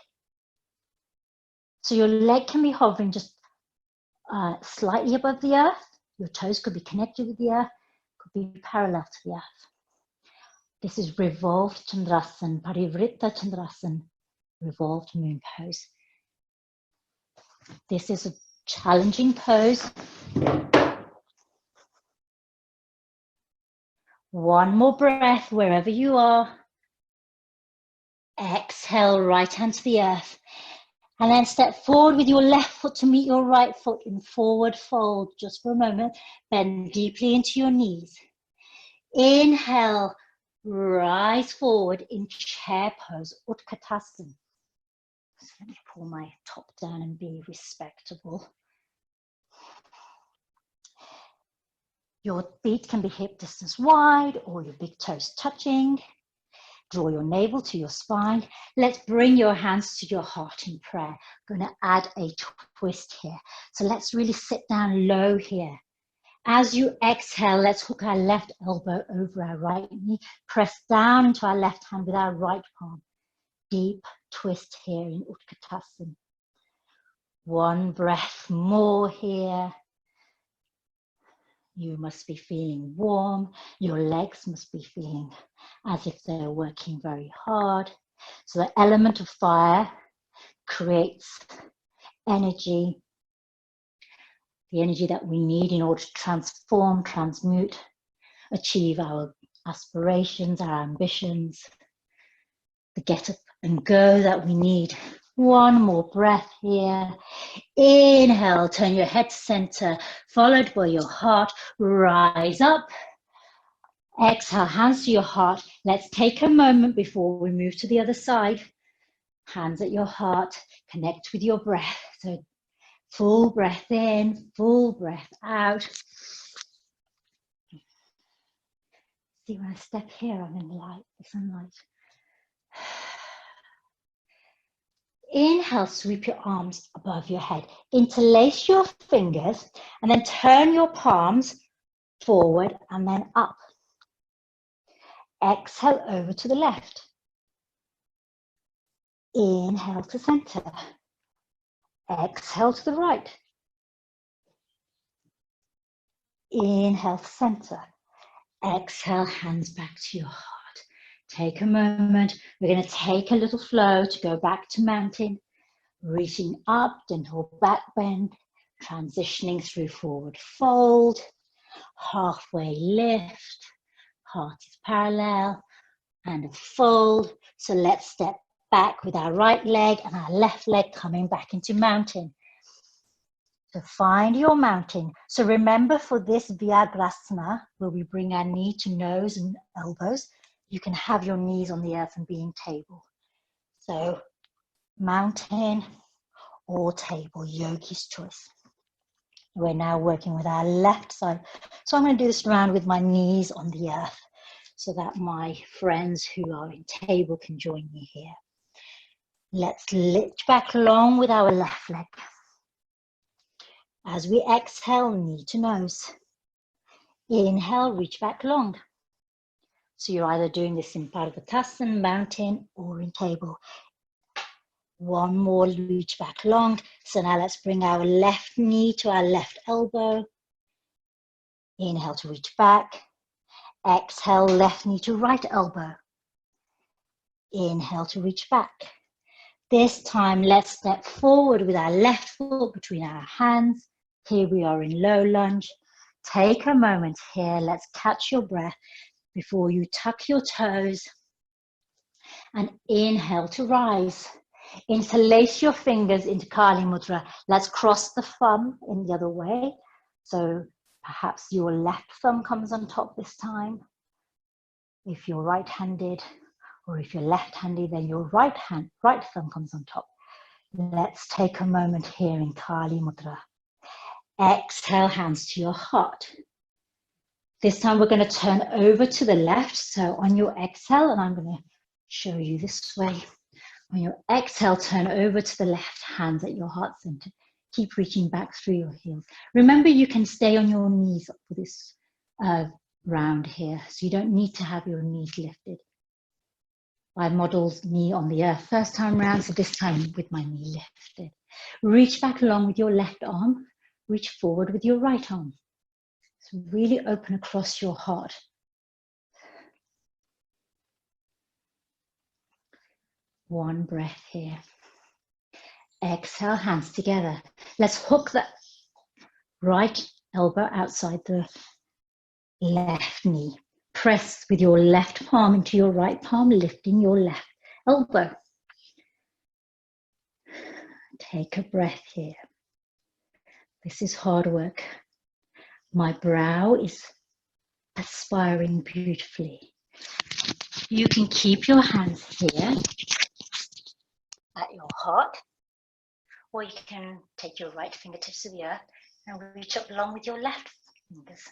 So your leg can be hovering just slightly above the earth. Your toes could be connected with the earth, could be parallel to the earth. This is revolved Chandrasana, Parivrita Chandrasana, revolved moon pose. This is a challenging pose. One more breath wherever you are. Exhale, right hand to the earth. And then step forward with your left foot to meet your right foot in forward fold. Just for a moment. Bend deeply into your knees. Inhale, rise forward in chair pose, Utkatasana. So let me pull my top down and be respectable. Your feet can be hip distance wide or your big toes touching. Draw your navel to your spine. Let's bring your hands to your heart in prayer. I'm going to add a twist here. So let's really sit down low here. As you exhale, let's hook our left elbow over our right knee. Press down into our left hand with our right palm. Deep twist here in Utkatasana. One breath more here. You must be feeling warm. Your legs must be feeling as if they're working very hard. So the element of fire creates energy, the energy that we need in order to transform, transmute, achieve our aspirations, our ambitions, the get up and go that we need. One more breath here. Inhale, turn your head to center, followed by your heart. Rise up. Exhale, hands to your heart. Let's take a moment before we move to the other side. Hands at your heart. Connect with your breath. So full breath in, full breath out. See, when I step here, I'm in light, the sunlight. Inhale, sweep your arms above your head. Interlace your fingers and then turn your palms forward and then up. Exhale over to the left. Inhale to center. Exhale to the right. Inhale to center. Exhale, hands back to your heart. Take a moment. We're going to take a little flow to go back to mountain. Reaching up, gentle back bend. Transitioning through forward fold. Halfway lift. Heart is parallel. And a fold. So let's step back with our right leg and our left leg coming back into mountain. So find your mountain. So remember, for this Vyagrasana, where we bring our knee to nose and elbows, you can have your knees on the earth and be in table. So mountain or table, yogi's choice. We're now working with our left side. So I'm going to do this round with my knees on the earth so that my friends who are in table can join me here. Let's lift back long with our left leg. As we exhale, knee to nose. Inhale, reach back long. So you're either doing this in Parvatasana, mountain, or in table. One more, reach back long. So now let's bring our left knee to our left elbow. Inhale to reach back. Exhale, left knee to right elbow. Inhale to reach back. This time, let's step forward with our left foot between our hands. Here we are in low lunge. Take a moment here. Let's catch your breath before you tuck your toes. And inhale to rise. Interlace your fingers into Kali Mudra. Let's cross the thumb in the other way. So perhaps your left thumb comes on top this time. If you're right-handed, or if you're left-handed, then your right thumb comes on top. Let's take a moment here in Kali Mudra. Exhale, hands to your heart. This time we're going to turn over to the left. So on your exhale, and I'm going to show you this way. On your exhale, turn over to the left, hands at your heart center. Keep reaching back through your heels. Remember, you can stay on your knees for this round here. So you don't need to have your knees lifted. I modeled knee on the earth first time round, so this time with my knee lifted. Reach back along with your left arm. Reach forward with your right arm. So really open across your heart. One breath here. Exhale, hands together. Let's hook that right elbow outside the left knee. Press with your left palm into your right palm, lifting your left elbow. Take a breath here. This is hard work. My brow is aspiring beautifully. You can keep your hands here at your heart, or you can take your right fingertips to the earth and reach up along with your left fingers.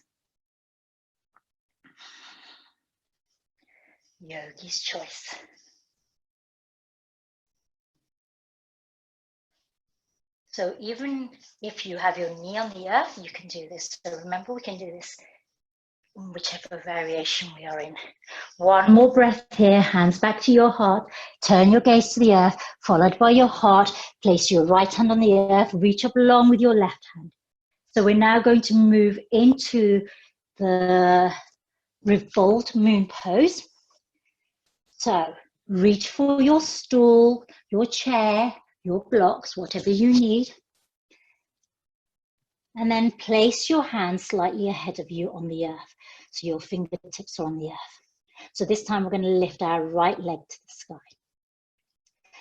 Yogi's choice. So even if you have your knee on the earth, you can do this. So remember, we can do this whichever variation we are in. One more breath here, hands back to your heart, turn your gaze to the earth, followed by your heart, place your right hand on the earth, reach up along with your left hand. So we're now going to move into the revolved moon pose. So reach for your stool, your chair, your blocks, whatever you need. And then place your hands slightly ahead of you on the earth. So your fingertips are on the earth. So this time we're going to lift our right leg to the sky.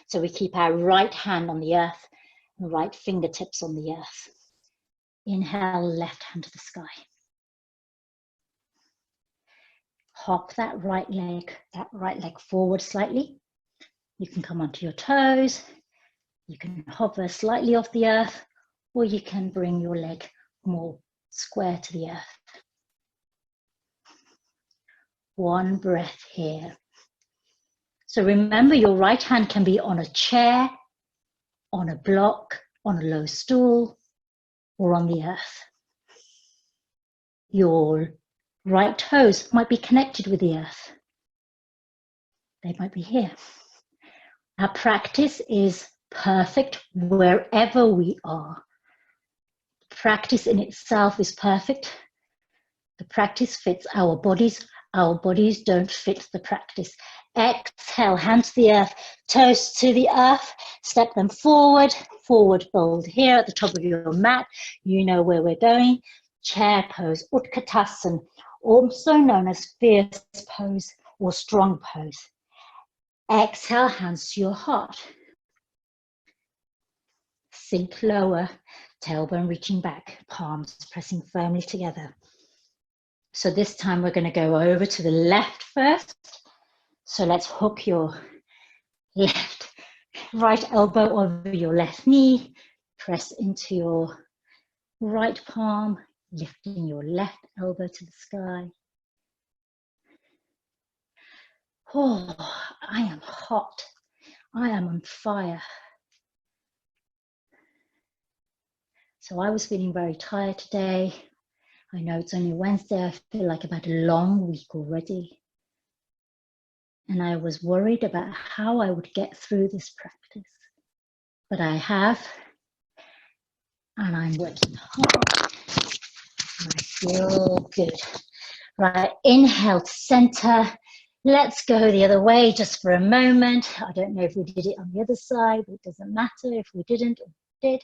So we keep our right hand on the earth and right fingertips on the earth. Inhale, left hand to the sky. Hop that right leg forward slightly. You can come onto your toes. You can hover slightly off the earth, or you can bring your leg more square to the earth. One breath here. So remember, your right hand can be on a chair, on a block, on a low stool, or on the earth. Your right toes might be connected with the earth. They might be here. Our practice is perfect wherever we are. Practice in itself is perfect. The practice fits our bodies. Our bodies don't fit the practice. Exhale, hands to the earth, toes to the earth, step them forward, forward fold here at the top of your mat. You know where we're going. Chair pose, Utkatasana, also known as fierce pose or strong pose. Exhale, hands to your heart. Sink lower, tailbone reaching back, palms pressing firmly together. So this time we're going to go over to the left first. So let's hook your right elbow over your left knee, press into your right palm, lifting your left elbow to the sky. Oh, I am hot. I am on fire. So I was feeling very tired today. I know it's only Wednesday. I feel like I've had a long week already. And I was worried about how I would get through this practice. But I have, and I'm working hard. And I feel good. Right, inhale to center. Let's go the other way just for a moment. I don't know if we did it on the other side, but it doesn't matter if we didn't or did.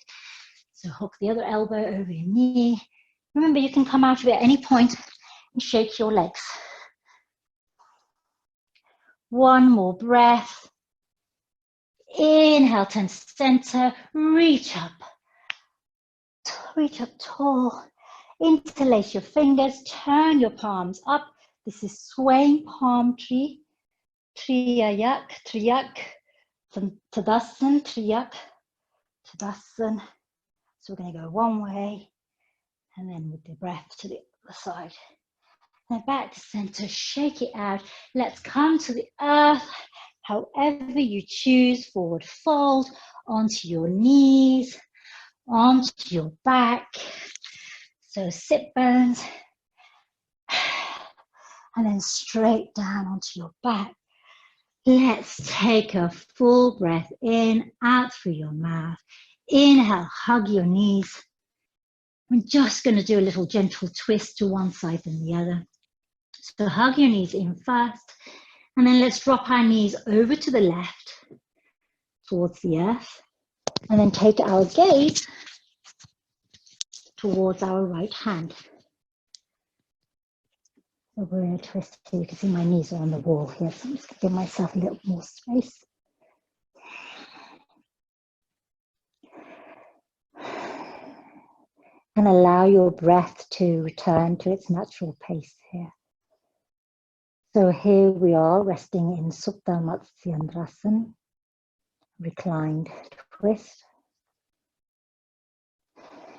So hook the other elbow over your knee. Remember, you can come out of it at any point and shake your legs. One more breath. Inhale, turn to center, reach up tall. Interlace your fingers, turn your palms up. This is swaying palm tree. Triyak, Tadasana, Triyak, Tadasana. So we're going to go one way and then with the breath to the other side. Then back to center, shake it out. Let's come to the earth, however you choose. Forward fold onto your knees, onto your back. So sit bones. And then straight down onto your back. Let's take a full breath in, out through your mouth. Inhale, hug your knees. I'm just going to do a little gentle twist to one side and the other. So hug your knees in first, and then let's drop our knees over to the left, towards the earth, and then take our gaze towards our right hand. So we're in a twist here. You can see my knees are on the wall here, so I'm just going to give myself a little more space. And allow your breath to return to its natural pace here. So here we are, resting in Supta Matsyendrasana, reclined twist.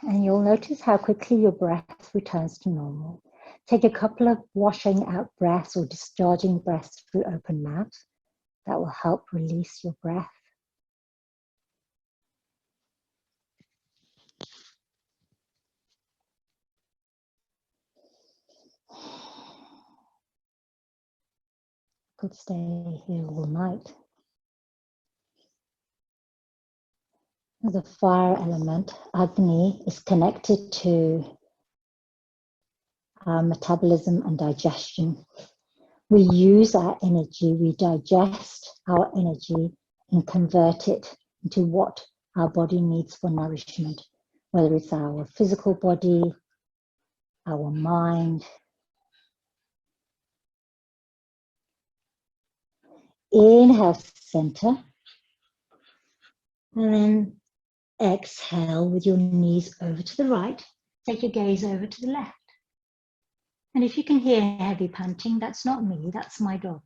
And you'll notice how quickly your breath returns to normal. Take a couple of washing out breaths or discharging breaths through open mouth. That will help release your breath. Could stay here all night. The fire element, Agni, is connected to our metabolism and digestion. We use our energy, we digest our energy and convert it into what our body needs for nourishment, whether it's our physical body, our mind. Inhale, center, and then exhale with your knees over to the right. Take your gaze over to the left. And if you can hear heavy panting, that's not me, that's my dog.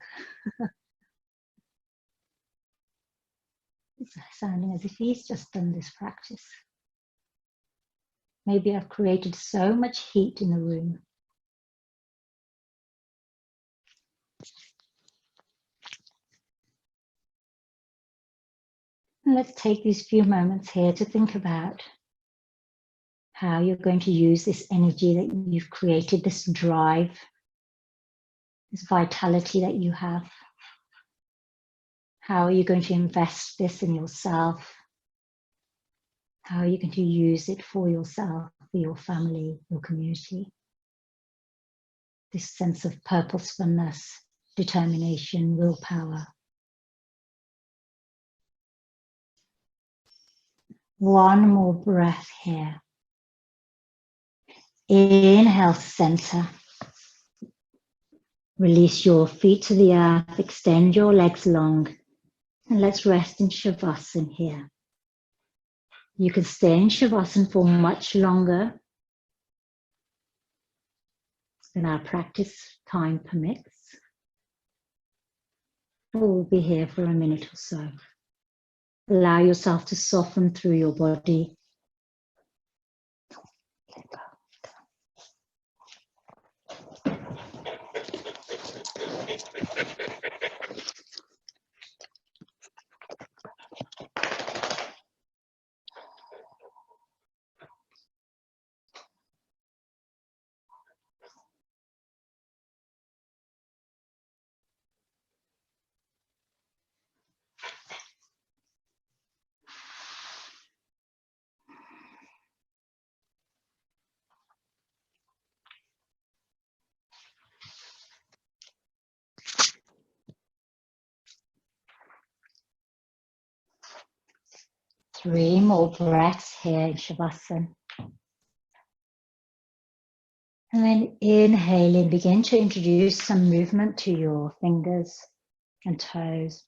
It's sounding as if he's just done this practice. Maybe I've created so much heat in the room. And let's take these few moments here to think about how you're going to use this energy that you've created, this drive, this vitality that you have. How are you going to invest this in yourself? How are you going to use it for yourself, for your family, your community? This sense of purposefulness, determination, willpower. One more breath here. Inhale, center. Release your feet to the earth, extend your legs long, and let's rest in Shavasana here. You can stay in Shavasana for much longer than our practice time permits. We'll be here for a minute or so. Allow yourself to soften through your body. Three more breaths here in Shavasana. And then inhaling, begin to introduce some movement to your fingers and toes.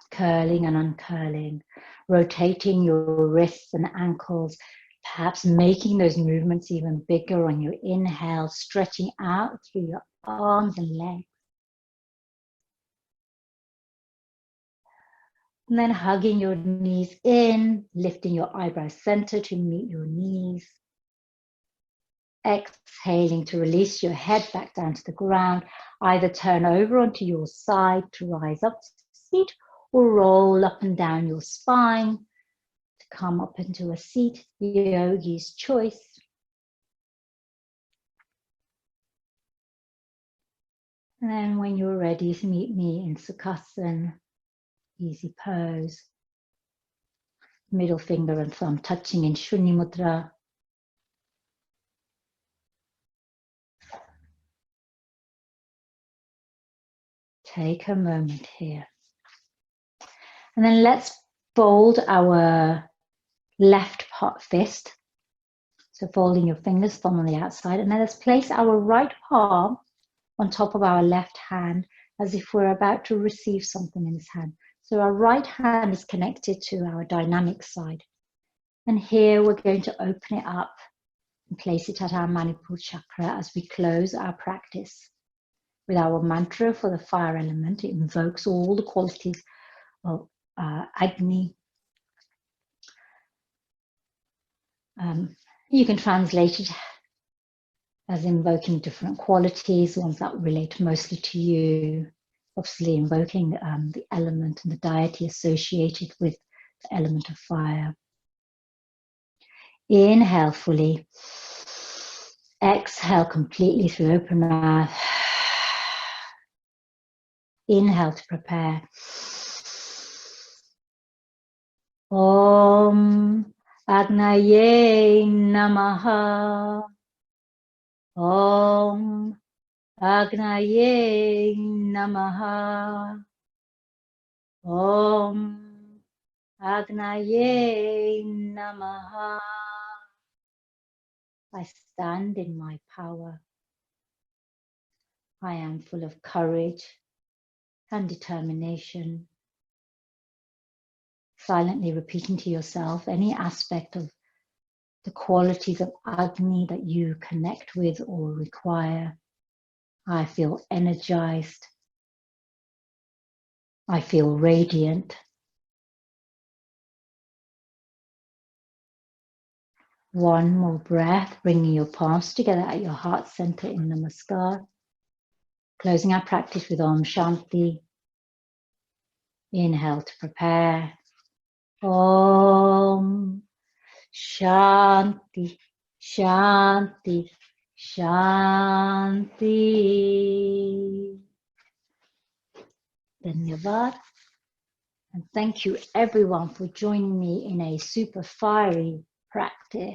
Curling and uncurling, rotating your wrists and ankles, perhaps making those movements even bigger on your inhale, stretching out through your arms and legs. And then hugging your knees in, lifting your eyebrows center to meet your knees. Exhaling to release your head back down to the ground. Either turn over onto your side to rise up to seat, or roll up and down your spine to come up into a seat, yogi's choice. And then when you're ready to meet me in Sukhasana, easy pose. Middle finger and thumb touching in Shuni Mudra. Take a moment here. And then let's fold our left fist. So folding your fingers, thumb on the outside. And then let's place our right palm on top of our left hand as if we're about to receive something in this hand. So our right hand is connected to our dynamic side. And here we're going to open it up and place it at our Manipura Chakra as we close our practice. With our mantra for the fire element, it invokes all the qualities of Agni. You can translate it as invoking different qualities, ones that relate mostly to you. Obviously invoking the element and the deity associated with the element of fire. Inhale fully. Exhale completely through open mouth. Inhale to prepare. Om Agnaye Namaha. Om Agnaye Namaha. Om Agnaye Namaha. I stand in my power. I am full of courage and determination. Silently repeating to yourself any aspect of the qualities of Agni that you connect with or require. I feel energized. I feel radiant. One more breath, bringing your palms together at your heart center in Namaskar. Closing our practice with Om Shanti. Inhale to prepare. Om Shanti, Shanti, Shanti. Dhanyavad. And thank you everyone for joining me in a super fiery practice.